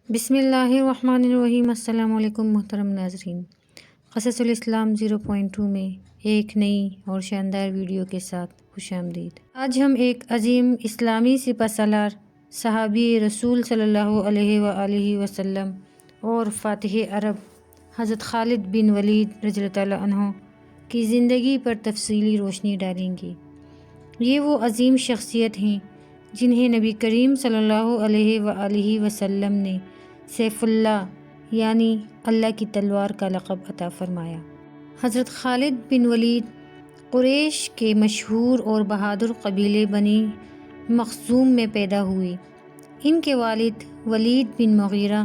بسم اللہ الرحمن الرحیم۔ السلام علیکم محترم ناظرین، قصص الاسلام 0.2 میں ایک نئی اور شاندار ویڈیو کے ساتھ خوش آمدید۔ آج ہم ایک عظیم اسلامی سپہ سالار، صحابی رسول صلی اللہ علیہ وآلہ وسلم اور فاتح عرب حضرت خالد بن ولید رضی اللہ تعالیٰ عنہ کی زندگی پر تفصیلی روشنی ڈالیں گے۔ یہ وہ عظیم شخصیت ہیں جنہیں نبی کریم صلی اللہ علیہ وآلہ وسلم نے سیف اللہ یعنی اللہ کی تلوار کا لقب عطا فرمایا۔ حضرت خالد بن ولید قریش کے مشہور اور بہادر قبیلے بنی مخزوم میں پیدا ہوئے۔ ان کے والد ولید بن مغیرہ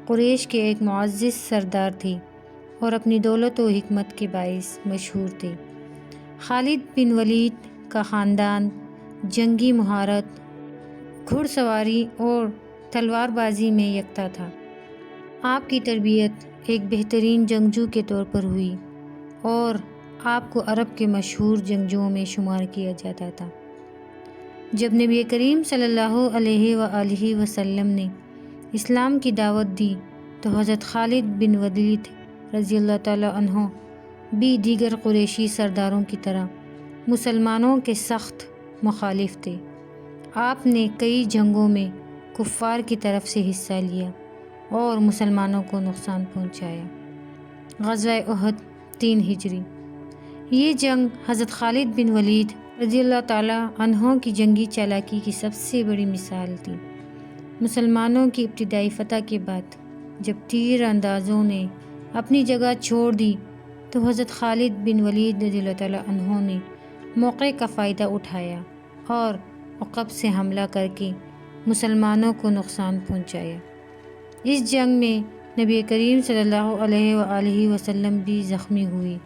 قریش کے ایک معزز سردار تھے اور اپنی دولت و حکمت کے باعث مشہور تھے۔ خالد بن ولید کا خاندان جنگی مہارت، گھڑ سواری اور تلوار بازی میں یکتا تھا۔ آپ کی تربیت ایک بہترین جنگجو کے طور پر ہوئی اور آپ کو عرب کے مشہور جنگجوؤں میں شمار کیا جاتا تھا۔ جب نبی کریم صلی اللہ علیہ وآلہ وسلم نے اسلام کی دعوت دی تو حضرت خالد بن ولید رضی اللہ تعالیٰ عنہ بھی دیگر قریشی سرداروں کی طرح مسلمانوں کے سخت مخالف تھے۔ آپ نے کئی جنگوں میں کفار کی طرف سے حصہ لیا اور مسلمانوں کو نقصان پہنچایا۔ غزوہ احد 3 ہجری۔ یہ جنگ حضرت خالد بن ولید رضی اللہ تعالیٰ عنہ کی جنگی چالاکی کی سب سے بڑی مثال تھی۔ مسلمانوں کی ابتدائی فتح کے بعد جب تیر اندازوں نے اپنی جگہ چھوڑ دی تو حضرت خالد بن ولید رضی اللہ تعالیٰ عنہ نے موقع کا فائدہ اٹھایا اور عقب سے حملہ کر کے مسلمانوں کو نقصان پہنچایا۔ اس جنگ میں نبی کریم صلی اللہ علیہ وآلہ وسلم بھی زخمی ہوئے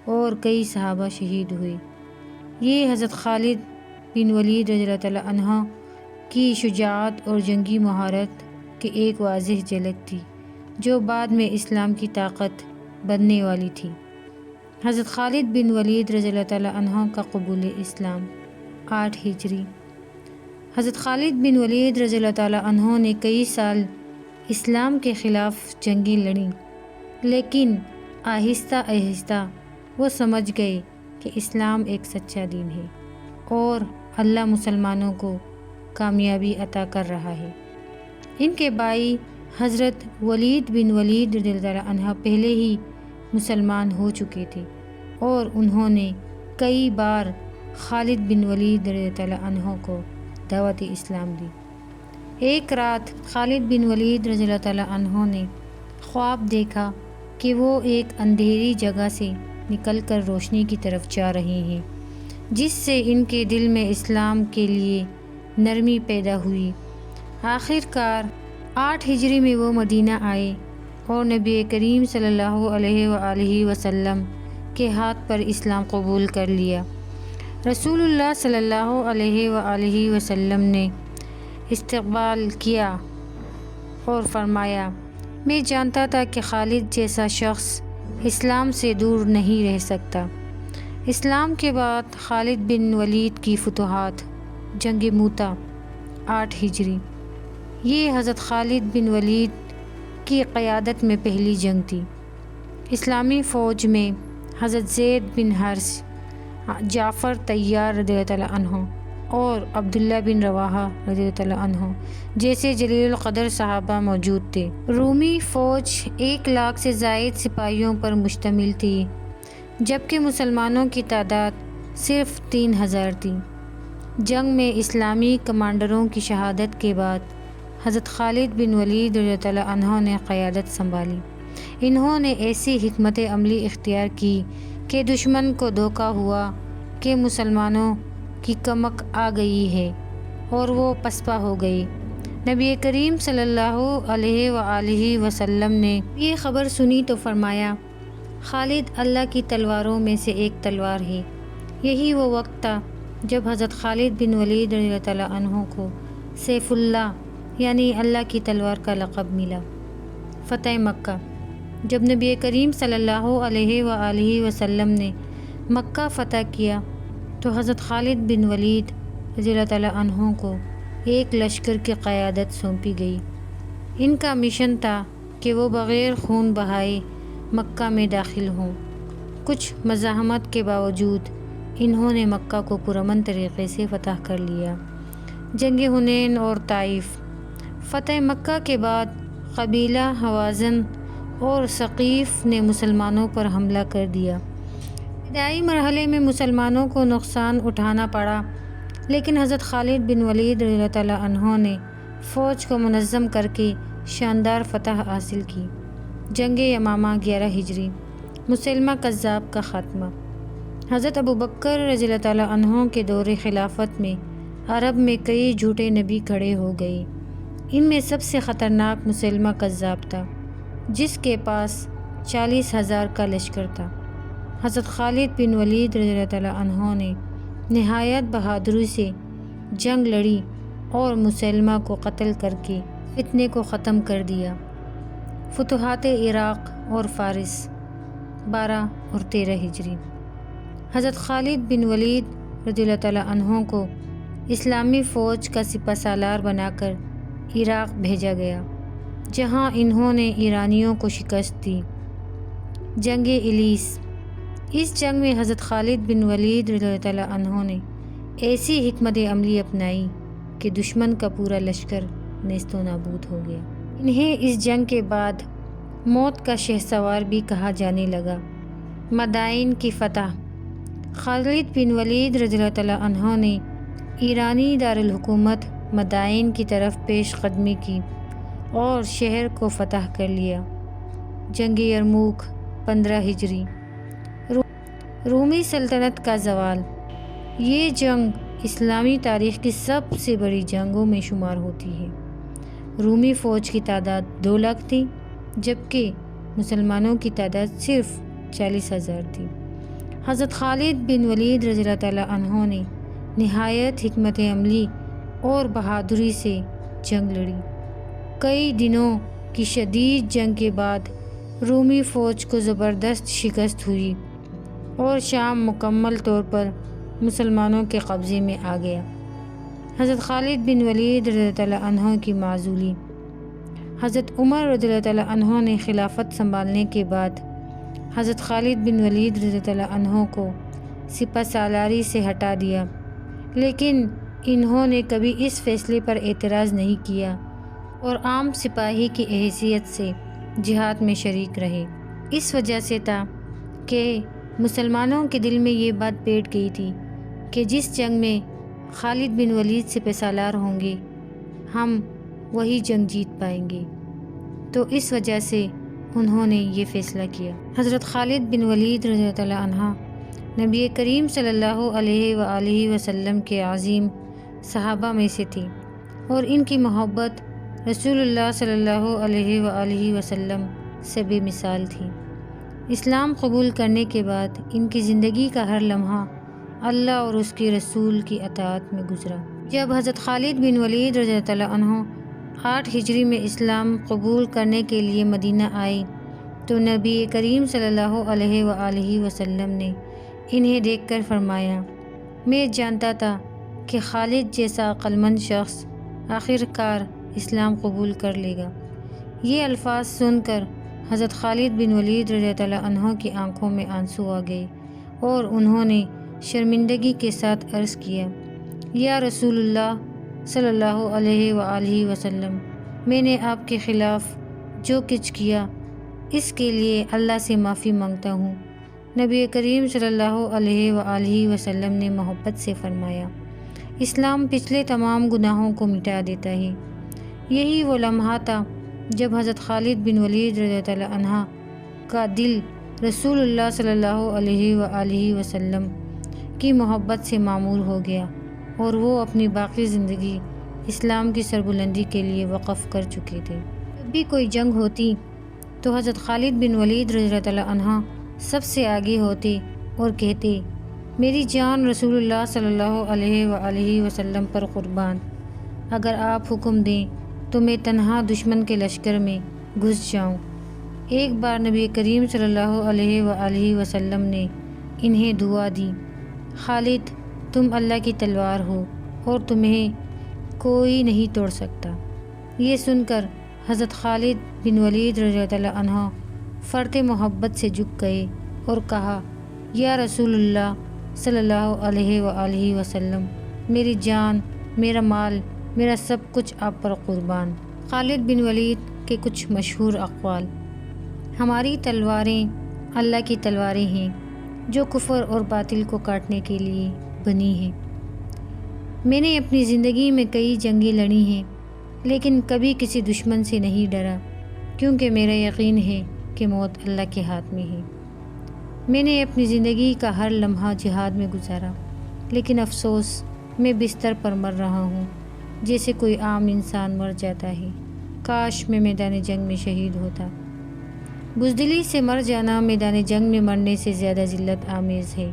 اور کئی صحابہ شہید ہوئے۔ یہ حضرت خالد بن ولید رضی اللہ تعالیٰ عنہ کی شجاعت اور جنگی مہارت کی ایک واضح جھلک تھی جو بعد میں اسلام کی طاقت بننے والی تھی۔ حضرت خالد بن ولید رضی اللہ تعالیٰ عنہ کا قبول اسلام 8 ہجری۔ حضرت خالد بن ولید رضی اللہ تعالیٰ عنہ نے کئی سال اسلام کے خلاف جنگیں لڑیں، لیکن آہستہ آہستہ وہ سمجھ گئے کہ اسلام ایک سچا دین ہے اور اللہ مسلمانوں کو کامیابی عطا کر رہا ہے۔ ان کے بھائی حضرت ولید بن ولید رضی اللہ تعالیٰ عنہ پہلے ہی مسلمان ہو چکے تھے اور انہوں نے کئی بار خالد بن ولید رضی اللہ تعالیٰ عنہ کو دعوت اسلام دی۔ ایک رات خالد بن ولید رضی اللہ تعالیٰ عنہ نے خواب دیکھا کہ وہ ایک اندھیری جگہ سے نکل کر روشنی کی طرف جا رہے ہیں، جس سے ان کے دل میں اسلام کے لیے نرمی پیدا ہوئی۔ آخر کار 8 ہجری میں وہ مدینہ آئے اور نبی کریم صلی اللہ علیہ وآلہ وسلم کے ہاتھ پر اسلام قبول کر لیا۔ رسول اللہ صلی اللہ علیہ وآلہ وسلم نے استقبال کیا اور فرمایا، میں جانتا تھا کہ خالد جیسا شخص اسلام سے دور نہیں رہ سکتا۔ اسلام کے بعد خالد بن ولید کی فتوحات، جنگ موتا 8 ہجری۔ یہ حضرت خالد بن ولید کی قیادت میں پہلی جنگ تھی۔ اسلامی فوج میں حضرت زید بن حارثہ، جعفر طیار رضی اللہ تعالیٰ عنہ اور عبداللہ بن رواحہ رضی اللہ تعالیٰ عنہ جیسے جلیل القدر صحابہ موجود تھے۔ رومی فوج 1 لاکھ سے زائد سپاہیوں پر مشتمل تھی، جبکہ مسلمانوں کی تعداد صرف 3000 تھی۔ جنگ میں اسلامی کمانڈروں کی شہادت کے بعد حضرت خالد بن ولید رضی اللہ تعالیٰ عنہ نے قیادت سنبھالی۔ انہوں نے ایسی حکمت عملی اختیار کی کہ دشمن کو دھوکہ ہوا کہ مسلمانوں کی کمک آ گئی ہے اور وہ پسپا ہو گئی۔ نبی کریم صلی اللہ علیہ وآلہ وسلم نے یہ خبر سنی تو فرمایا، خالد اللہ کی تلواروں میں سے ایک تلوار ہے۔ یہی وہ وقت تھا جب حضرت خالد بن ولید رضی اللہ تعالیٰ عنہ کو سیف اللہ یعنی اللہ کی تلوار کا لقب ملا۔ فتح مکہ۔ جب نبی کریم صلی اللہ علیہ وآلہ وسلم نے مکہ فتح کیا تو حضرت خالد بن ولید رضی اللہ تعالیٰ عنہ کو ایک لشکر کی قیادت سونپی گئی۔ ان کا مشن تھا کہ وہ بغیر خون بہائے مکہ میں داخل ہوں۔ کچھ مزاحمت کے باوجود انہوں نے مکہ کو پرامن طریقے سے فتح کر لیا۔ جنگ حنین اور طائف۔ فتح مکہ کے بعد قبیلہ ہوازن اور ثقیف نے مسلمانوں پر حملہ کر دیا۔ ابتدائی مرحلے میں مسلمانوں کو نقصان اٹھانا پڑا، لیکن حضرت خالد بن ولید رضی اللہ تعالیٰ عنہ نے فوج کو منظم کر کے شاندار فتح حاصل کی۔ جنگ یمامہ 11 ہجری۔ مسیلمہ کذاب کا خاتمہ۔ حضرت ابوبکر رضی اللہ تعالیٰ عنہ کے دور خلافت میں عرب میں کئی جھوٹے نبی کھڑے ہو گئے۔ ان میں سب سے خطرناک مسیلمہ کذاب تھا، جس کے پاس 40,000 کا لشکر تھا۔ حضرت خالد بن ولید رضی اللہ تعالیٰ عنہ نے نہایت بہادری سے جنگ لڑی اور مسیلمہ کو قتل کر کے فتنے کو ختم کر دیا۔ فتوحات عراق اور فارس 12 اور 13 ہجری۔ حضرت خالد بن ولید رضی اللہ تعالیٰ عنہ کو اسلامی فوج کا سپہ سالار بنا کر عراق بھیجا گیا، جہاں انہوں نے ایرانیوں کو شکست دی۔ جنگ الیس۔ اس جنگ میں حضرت خالد بن ولید رضی اللہ تعالیٰ عنہ نے ایسی حکمت عملی اپنائی کہ دشمن کا پورا لشکر نیست و نابود ہو گیا۔ انہیں اس جنگ کے بعد موت کا شہسوار بھی کہا جانے لگا۔ مدائن کی فتح۔ خالد بن ولید رضی اللہ تعالیٰ عنہ نے ایرانی دارالحکومت مدائن کی طرف پیش قدمی کی اور شہر کو فتح کر لیا۔ جنگ یرموک 15 ہجری۔ رومی سلطنت کا زوال۔ یہ جنگ اسلامی تاریخ کی سب سے بڑی جنگوں میں شمار ہوتی ہے۔ رومی فوج کی تعداد 2 لاکھ تھی، جبکہ مسلمانوں کی تعداد صرف 40,000 تھی۔ حضرت خالد بن ولید رضی اللہ تعالیٰ عنہ نے نہایت حکمت عملی اور بہادری سے جنگ لڑی۔ کئی دنوں کی شدید جنگ کے بعد رومی فوج کو زبردست شکست ہوئی اور شام مکمل طور پر مسلمانوں کے قبضے میں آ گیا۔ حضرت خالد بن ولید رضی اللہ تعالیٰ عنہ کی معزولی۔ حضرت عمر رضی اللہ تعالیٰ عنہ نے خلافت سنبھالنے کے بعد حضرت خالد بن ولید رضی اللہ تعالیٰ عنہ کو سپہ سالاری سے ہٹا دیا، لیکن انہوں نے کبھی اس فیصلے پر اعتراض نہیں کیا اور عام سپاہی کی حیثیت سے جہاد میں شریک رہے۔ اس وجہ سے تھا کہ مسلمانوں کے دل میں یہ بات بیٹھ گئی تھی کہ جس جنگ میں خالد بن ولید سپہ سالار ہوں گے، ہم وہی جنگ جیت پائیں گے، تو اس وجہ سے انہوں نے یہ فیصلہ کیا۔ حضرت خالد بن ولید رضی اللہ تعالیٰ عنہ نبی کریم صلی اللہ علیہ وآلہ وسلم کے عظیم صحابہ میں سے تھی، اور ان کی محبت رسول اللہ صلی اللہ علیہ وآلہ وسلم سے بے مثال تھی۔ اسلام قبول کرنے کے بعد ان کی زندگی کا ہر لمحہ اللہ اور اس کے رسول کی اطاعت میں گزرا۔ جب حضرت خالد بن ولید رضی اللہ تعالیٰ عنہ 8 ہجری میں اسلام قبول کرنے کے لیے مدینہ آئے تو نبی کریم صلی اللہ علیہ وآلہ وسلم نے انہیں دیکھ کر فرمایا، میں جانتا تھا کہ خالد جیسا عقل مند شخص آخر کار اسلام قبول کر لے گا۔ یہ الفاظ سن کر حضرت خالد بن ولید رضی اللہ عنہ کی آنکھوں میں آنسو آ گئے اور انہوں نے شرمندگی کے ساتھ عرض کیا، یا رسول اللہ صلی اللہ علیہ وآلہ وسلم، میں نے آپ کے خلاف جو کچھ کیا اس کے لیے اللہ سے معافی مانگتا ہوں۔ نبی کریم صلی اللہ علیہ وآلہ وسلم نے محبت سے فرمایا، اسلام پچھلے تمام گناہوں کو مٹا دیتا ہے۔ یہی وہ لمحہ تھا جب حضرت خالد بن ولید رضی اللہ عنہ کا دل رسول اللہ صلی اللہ علیہ وآلہ وسلم کی محبت سے معمور ہو گیا اور وہ اپنی باقی زندگی اسلام کی سربلندی کے لیے وقف کر چکے تھے۔ جب بھی کوئی جنگ ہوتی تو حضرت خالد بن ولید رضی اللہ عنہ سب سے آگے ہوتے اور کہتے، میری جان رسول اللہ صلی اللہ علیہ وآلہ وسلم پر قربان، اگر آپ حکم دیں تو میں تنہا دشمن کے لشکر میں گھس جاؤں۔ ایک بار نبی کریم صلی اللہ علیہ وآلہ وسلم نے انہیں دعا دی، خالد تم اللہ کی تلوار ہو اور تمہیں کوئی نہیں توڑ سکتا۔ یہ سن کر حضرت خالد بن ولید رضی اللہ عنہ فرط محبت سے جھک گئے اور کہا، یا رسول اللہ صلی اللہ علیہ وآلہ وسلم، میری جان، میرا مال، میرا سب کچھ آپ پر قربان۔ خالد بن ولید کے کچھ مشہور اقوال: ہماری تلواریں اللہ کی تلواریں ہیں جو کفر اور باطل کو کاٹنے کے لیے بنی ہیں۔ میں نے اپنی زندگی میں کئی جنگیں لڑی ہیں لیکن کبھی کسی دشمن سے نہیں ڈرا، کیونکہ میرا یقین ہے کہ موت اللہ کے ہاتھ میں ہے۔ میں نے اپنی زندگی کا ہر لمحہ جہاد میں گزارا، لیکن افسوس میں بستر پر مر رہا ہوں جیسے کوئی عام انسان مر جاتا ہے۔ کاش میں میدان جنگ میں شہید ہوتا۔ بزدلی سے مر جانا میدان جنگ میں مرنے سے زیادہ ذلت آمیز ہے۔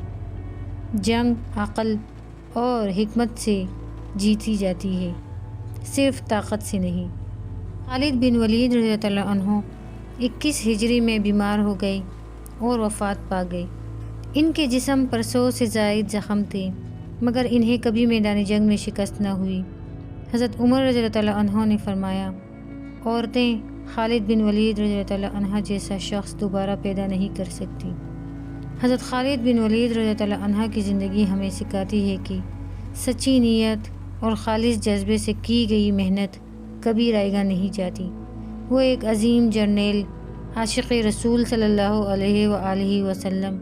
جنگ عقل اور حکمت سے جیتی جاتی ہے، صرف طاقت سے نہیں۔ خالد بن ولید رضی اللہ عنہ 21 ہجری میں بیمار ہو گئے اور وفات پا گئے۔ ان کے جسم پر 100 سے زائد زخم تھے، مگر انہیں کبھی میدان جنگ میں شکست نہ ہوئی۔ حضرت عمر رضی اللہ عنہ نے فرمایا، عورتیں خالد بن ولید رضی اللہ عنہ جیسا شخص دوبارہ پیدا نہیں کر سکتی۔ حضرت خالد بن ولید رضی اللہ عنہ کی زندگی ہمیں سکھاتی ہے کہ سچی نیت اور خالص جذبے سے کی گئی محنت کبھی رائیگاں نہیں جاتی۔ وہ ایک عظیم جرنیل، عاشق رسول صلی اللہ علیہ وآلہ وسلم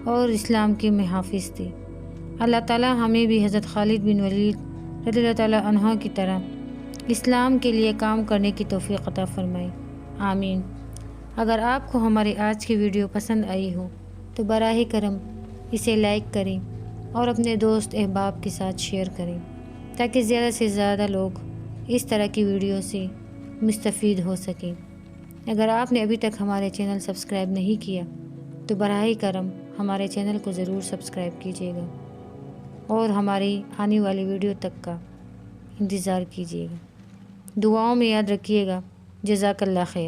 اور اسلام کے محافظ تھے۔ اللہ تعالی ہمیں بھی حضرت خالد بن ولید رضی اللہ عنہ کی طرح اسلام کے لیے کام کرنے کی توفیق عطا فرمائے، آمین۔ اگر آپ کو ہمارے آج کی ویڈیو پسند آئی ہو تو براہ کرم اسے لائک کریں اور اپنے دوست احباب کے ساتھ شیئر کریں تاکہ زیادہ سے زیادہ لوگ اس طرح کی ویڈیو سے مستفید ہو سکیں۔ اگر آپ نے ابھی تک ہمارے چینل سبسکرائب نہیں کیا تو براہ کرم ہمارے چینل کو ضرور سبسکرائب کیجیے گا اور ہماری آنے والی ویڈیو تک کا انتظار کیجیے گا۔ دعاؤں میں یاد رکھیے گا۔ جزاک اللہ خیر۔